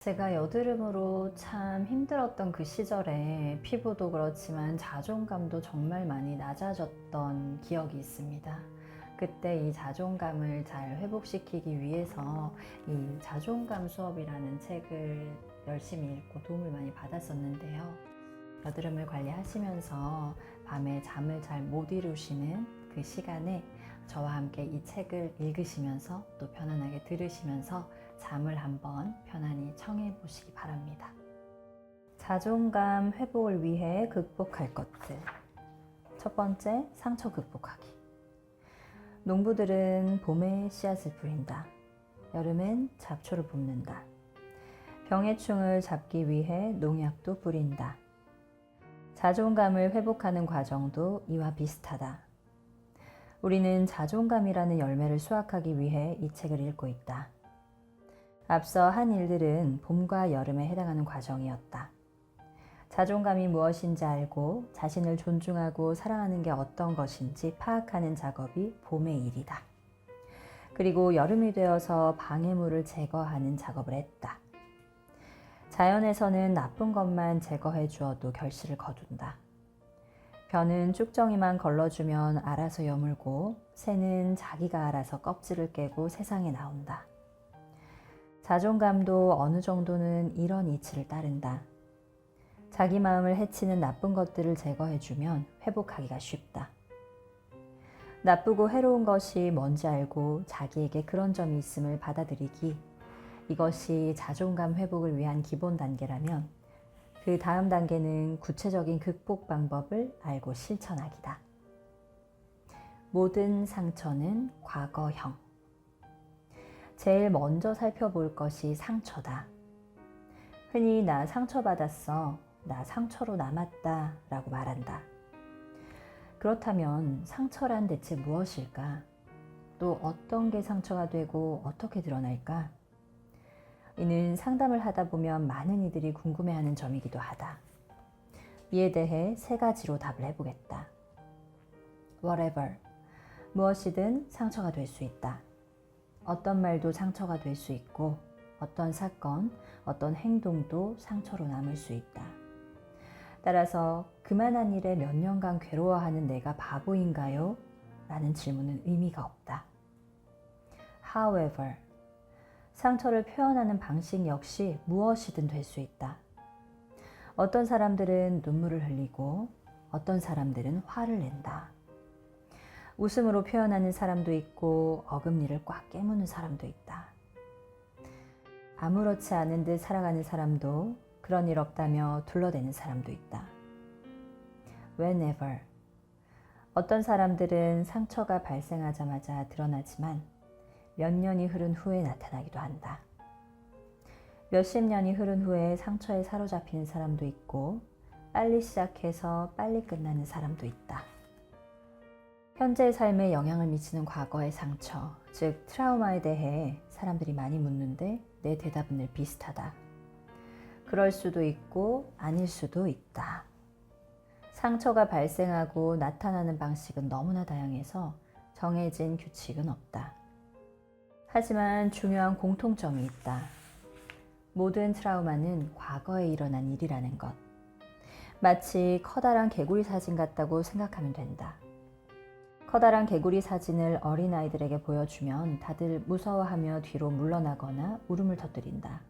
제가 여드름으로 참 힘들었던 그 시절에 피부도 그렇지만 자존감도 정말 많이 낮아졌던 기억이 있습니다. 그때 이 자존감을 잘 회복시키기 위해서 이 자존감 수업이라는 책을 열심히 읽고 도움을 많이 받았었는데요. 여드름을 관리하시면서 밤에 잠을 잘 못 이루시는 그 시간에 저와 함께 이 책을 읽으시면서 또 편안하게 들으시면서 잠을 한번 편안히 청해 보시기 바랍니다. 자존감 회복을 위해 극복할 것들. 첫 번째, 상처 극복하기. 농부들은 봄에 씨앗을 뿌린다. 여름엔 잡초를 뽑는다. 병해충을 잡기 위해 농약도 뿌린다. 자존감을 회복하는 과정도 이와 비슷하다. 우리는 자존감이라는 열매를 수확하기 위해 이 책을 읽고 있다. 앞서 한 일들은 봄과 여름에 해당하는 과정이었다. 자존감이 무엇인지 알고 자신을 존중하고 사랑하는 게 어떤 것인지 파악하는 작업이 봄의 일이다. 그리고 여름이 되어서 방해물을 제거하는 작업을 했다. 자연에서는 나쁜 것만 제거해 주어도 결실을 거둔다. 벼는 쭉정이만 걸러주면 알아서 여물고 새는 자기가 알아서 껍질을 깨고 세상에 나온다. 자존감도 어느 정도는 이런 이치를 따른다. 자기 마음을 해치는 나쁜 것들을 제거해주면 회복하기가 쉽다. 나쁘고 해로운 것이 뭔지 알고 자기에게 그런 점이 있음을 받아들이기, 이것이 자존감 회복을 위한 기본 단계라면 그 다음 단계는 구체적인 극복 방법을 알고 실천하기다. 모든 상처는 과거형. 제일 먼저 살펴볼 것이 상처다. 흔히 나 상처받았어, 나 상처로 남았다 라고 말한다. 그렇다면 상처란 대체 무엇일까? 또 어떤 게 상처가 되고 어떻게 드러날까? 이는 상담을 하다 보면 많은 이들이 궁금해하는 점이기도 하다. 이에 대해 세 가지로 답을 해보겠다. Whatever. 무엇이든 상처가 될 수 있다. 어떤 말도 상처가 될 수 있고 어떤 사건, 어떤 행동도 상처로 남을 수 있다. 따라서 그만한 일에 몇 년간 괴로워하는 내가 바보인가요? 라는 질문은 의미가 없다. However. 상처를 표현하는 방식 역시 무엇이든 될 수 있다. 어떤 사람들은 눈물을 흘리고 어떤 사람들은 화를 낸다. 웃음으로 표현하는 사람도 있고 어금니를 꽉 깨무는 사람도 있다. 아무렇지 않은 듯 살아가는 사람도 그런 일 없다며 둘러대는 사람도 있다. Whenever. 어떤 사람들은 상처가 발생하자마자 드러나지만 몇 년이 흐른 후에 나타나기도 한다. 몇십 년이 흐른 후에 상처에 사로잡히는 사람도 있고 빨리 시작해서 빨리 끝나는 사람도 있다. 현재의 삶에 영향을 미치는 과거의 상처, 즉 트라우마에 대해 사람들이 많이 묻는데 내 대답은 늘 비슷하다. 그럴 수도 있고 아닐 수도 있다. 상처가 발생하고 나타나는 방식은 너무나 다양해서 정해진 규칙은 없다. 하지만 중요한 공통점이 있다. 모든 트라우마는 과거에 일어난 일이라는 것. 마치 커다란 개구리 사진 같다고 생각하면 된다. 커다란 개구리 사진을 어린아이들에게 보여주면 다들 무서워하며 뒤로 물러나거나 울음을 터뜨린다.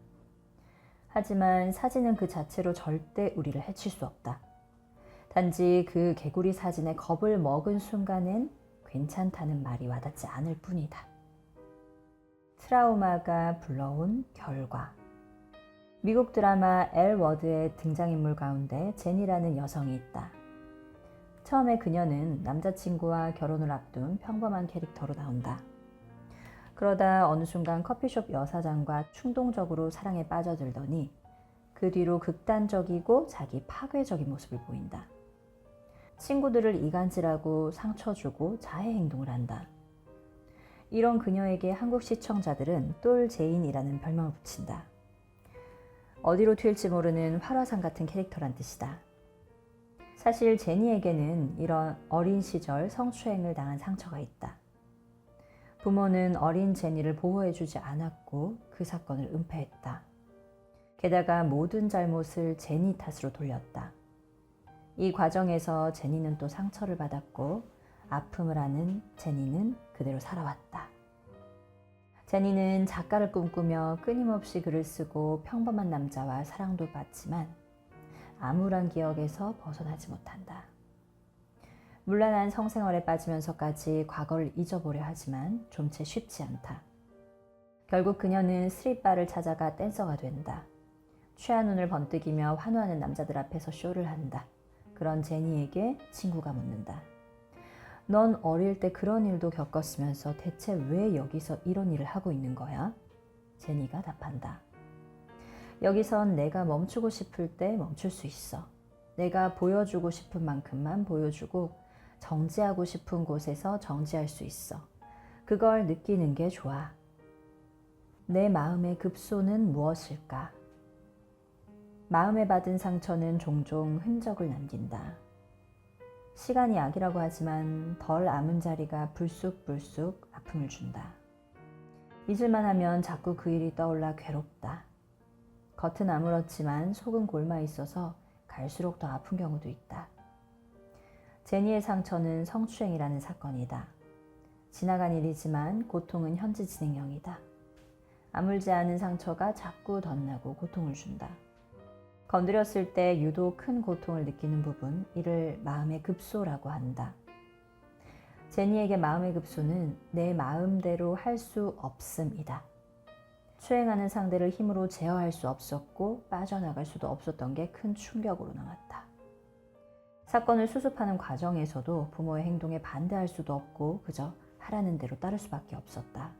하지만 사진은 그 자체로 절대 우리를 해칠 수 없다. 단지 그 개구리 사진에 겁을 먹은 순간엔 괜찮다는 말이 와닿지 않을 뿐이다. 트라우마가 불러온 결과. 미국 드라마 엘 워드의 등장인물 가운데 제니라는 여성이 있다. 처음에 그녀는 남자친구와 결혼을 앞둔 평범한 캐릭터로 나온다. 그러다 어느 순간 커피숍 여사장과 충동적으로 사랑에 빠져들더니 그 뒤로 극단적이고 자기 파괴적인 모습을 보인다. 친구들을 이간질하고 상처 주고 자해 행동을 한다. 이런 그녀에게 한국 시청자들은 똘 제인이라는 별명을 붙인다. 어디로 튈지 모르는 활화산 같은 캐릭터란 뜻이다. 사실 제니에게는 이런 어린 시절 성추행을 당한 상처가 있다. 부모는 어린 제니를 보호해주지 않았고 그 사건을 은폐했다. 게다가 모든 잘못을 제니 탓으로 돌렸다. 이 과정에서 제니는 또 상처를 받았고 아픔을 아는 제니는 그대로 살아왔다. 제니는 작가를 꿈꾸며 끊임없이 글을 쓰고 평범한 남자와 사랑도 받지만 암울한 기억에서 벗어나지 못한다. 문란한 성생활에 빠지면서까지 과거를 잊어보려 하지만 좀채 쉽지 않다. 결국 그녀는 스트릿바를 찾아가 댄서가 된다. 취한 눈을 번뜩이며 환호하는 남자들 앞에서 쇼를 한다. 그런 제니에게 친구가 묻는다. 넌 어릴 때 그런 일도 겪었으면서 대체 왜 여기서 이런 일을 하고 있는 거야? 제니가 답한다. 여기선 내가 멈추고 싶을 때 멈출 수 있어. 내가 보여주고 싶은 만큼만 보여주고 정지하고 싶은 곳에서 정지할 수 있어. 그걸 느끼는 게 좋아. 내 마음의 급소는 무엇일까? 마음에 받은 상처는 종종 흔적을 남긴다. 시간이 약이라고 하지만 덜 아문 자리가 불쑥불쑥 아픔을 준다. 잊을만 하면 자꾸 그 일이 떠올라 괴롭다. 겉은 아무렇지만 속은 골마 있어서 갈수록 더 아픈 경우도 있다. 제니의 상처는 성추행이라는 사건이다. 지나간 일이지만 고통은 현재 진행형이다. 아물지 않은 상처가 자꾸 덧나고 고통을 준다. 건드렸을 때 유독 큰 고통을 느끼는 부분, 이를 마음의 급소라고 한다. 제니에게 마음의 급소는 내 마음대로 할 수 없음이다. 추행하는 상대를 힘으로 제어할 수 없었고 빠져나갈 수도 없었던 게 큰 충격으로 남았다. 사건을 수습하는 과정에서도 부모의 행동에 반대할 수도 없고 그저 하라는 대로 따를 수밖에 없었다.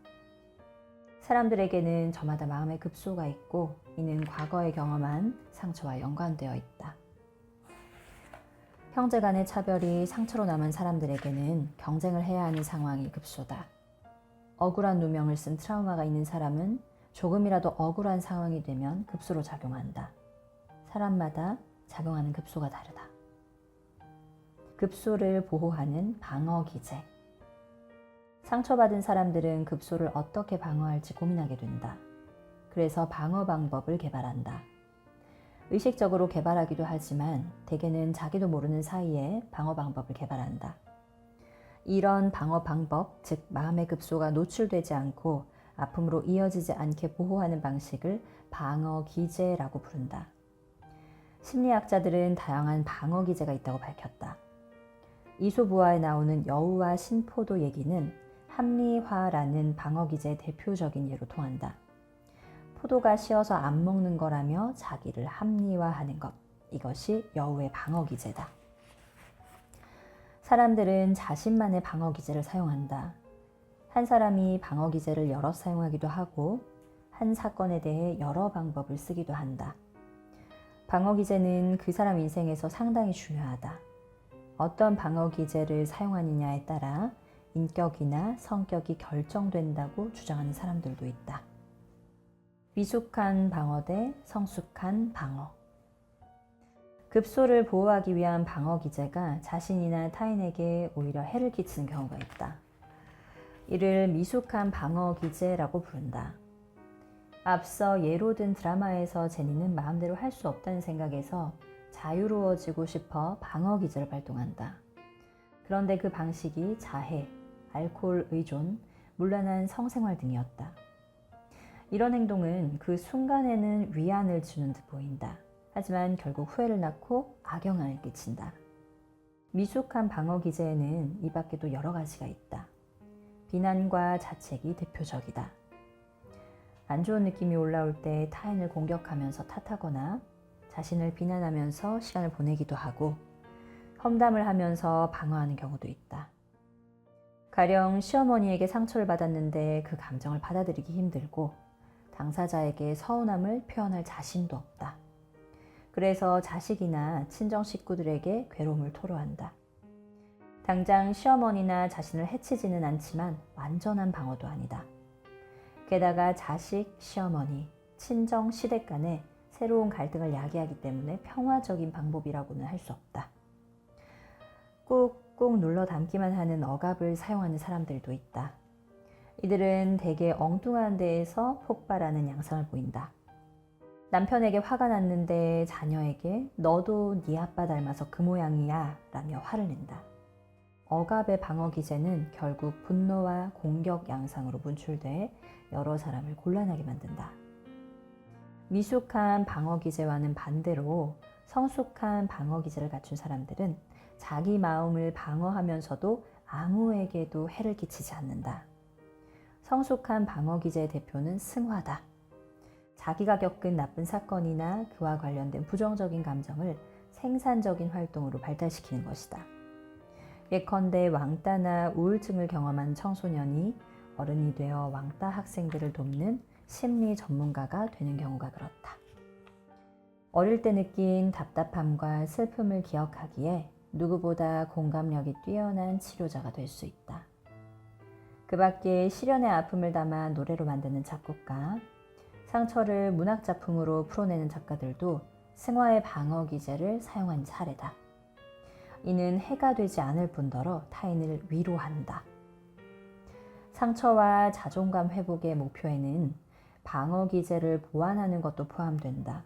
사람들에게는 저마다 마음의 급소가 있고 이는 과거에 경험한 상처와 연관되어 있다. 형제 간의 차별이 상처로 남은 사람들에게는 경쟁을 해야 하는 상황이 급소다. 억울한 누명을 쓴 트라우마가 있는 사람은 조금이라도 억울한 상황이 되면 급소로 작용한다. 사람마다 작용하는 급소가 다르다. 급소를 보호하는 방어 기제. 상처받은 사람들은 급소를 어떻게 방어할지 고민하게 된다. 그래서 방어 방법을 개발한다. 의식적으로 개발하기도 하지만 대개는 자기도 모르는 사이에 방어 방법을 개발한다. 이런 방어 방법, 즉 마음의 급소가 노출되지 않고 아픔으로 이어지지 않게 보호하는 방식을 방어 기제라고 부른다. 심리학자들은 다양한 방어 기제가 있다고 밝혔다. 이솝우화에 나오는 여우와 신포도 얘기는 합리화라는 방어 기제의 대표적인 예로 통한다. 포도가 쉬어서 안 먹는 거라며 자기를 합리화하는 것. 이것이 여우의 방어 기제다. 사람들은 자신만의 방어 기제를 사용한다. 한 사람이 방어 기제를 여러 사용하기도 하고 한 사건에 대해 여러 방법을 쓰기도 한다. 방어 기제는 그 사람 인생에서 상당히 중요하다. 어떤 방어 기제를 사용하느냐에 따라 인격이나 성격이 결정된다고 주장하는 사람들도 있다. 미숙한 방어 대 성숙한 방어. 급소를 보호하기 위한 방어 기제가 자신이나 타인에게 오히려 해를 끼치는 경우가 있다. 이를 미숙한 방어 기제라고 부른다. 앞서 예로 든 드라마에서 제니는 마음대로 할 수 없다는 생각에서 자유로워지고 싶어 방어 기제를 발동한다. 그런데 그 방식이 자해, 알코올 의존, 문란한 성생활 등이었다. 이런 행동은 그 순간에는 위안을 주는 듯 보인다. 하지만 결국 후회를 낳고 악영향을 끼친다. 미숙한 방어 기제에는 이 밖에도 여러 가지가 있다. 비난과 자책이 대표적이다. 안 좋은 느낌이 올라올 때 타인을 공격하면서 탓하거나 자신을 비난하면서 시간을 보내기도 하고 험담을 하면서 방어하는 경우도 있다. 가령 시어머니에게 상처를 받았는데 그 감정을 받아들이기 힘들고 당사자에게 서운함을 표현할 자신도 없다. 그래서 자식이나 친정 식구들에게 괴로움을 토로한다. 당장 시어머니나 자신을 해치지는 않지만 완전한 방어도 아니다. 게다가 자식, 시어머니, 친정, 시댁 간에 새로운 갈등을 야기하기 때문에 평화적인 방법이라고는 할 수 없다. 꾹꾹 눌러 담기만 하는 억압을 사용하는 사람들도 있다. 이들은 대개 엉뚱한 데에서 폭발하는 양상을 보인다. 남편에게 화가 났는데 자녀에게 너도 네 아빠 닮아서 그 모양이야 라며 화를 낸다. 억압의 방어 기제는 결국 분노와 공격 양상으로 분출돼 여러 사람을 곤란하게 만든다. 미숙한 방어 기제와는 반대로 성숙한 방어 기제를 갖춘 사람들은 자기 마음을 방어하면서도 아무에게도 해를 끼치지 않는다. 성숙한 방어 기제의 대표는 승화다. 자기가 겪은 나쁜 사건이나 그와 관련된 부정적인 감정을 생산적인 활동으로 발달시키는 것이다. 예컨대 왕따나 우울증을 경험한 청소년이 어른이 되어 왕따 학생들을 돕는 심리 전문가가 되는 경우가 그렇다. 어릴 때 느낀 답답함과 슬픔을 기억하기에 누구보다 공감력이 뛰어난 치료자가 될 수 있다. 그 밖에 시련의 아픔을 담아 노래로 만드는 작곡가, 상처를 문학작품으로 풀어내는 작가들도 승화의 방어 기제를 사용한 사례다. 이는 해가 되지 않을 뿐더러 타인을 위로한다. 상처와 자존감 회복의 목표에는 방어 기제를 보완하는 것도 포함된다.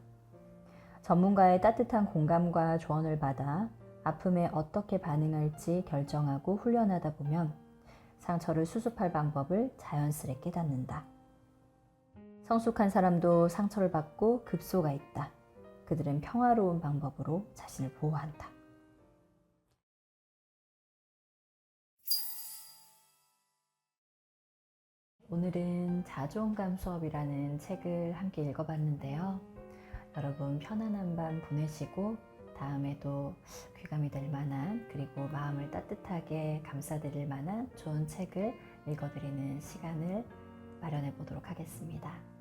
전문가의 따뜻한 공감과 조언을 받아 아픔에 어떻게 반응할지 결정하고 훈련하다 보면 상처를 수습할 방법을 자연스레 깨닫는다. 성숙한 사람도 상처를 받고 급소가 있다. 그들은 평화로운 방법으로 자신을 보호한다. 오늘은 자존감 수업이라는 책을 함께 읽어봤는데요. 여러분 편안한 밤 보내시고 다음에도 귀감이 될 만한 그리고 마음을 따뜻하게 감싸드릴 만한 좋은 책을 읽어드리는 시간을 마련해 보도록 하겠습니다.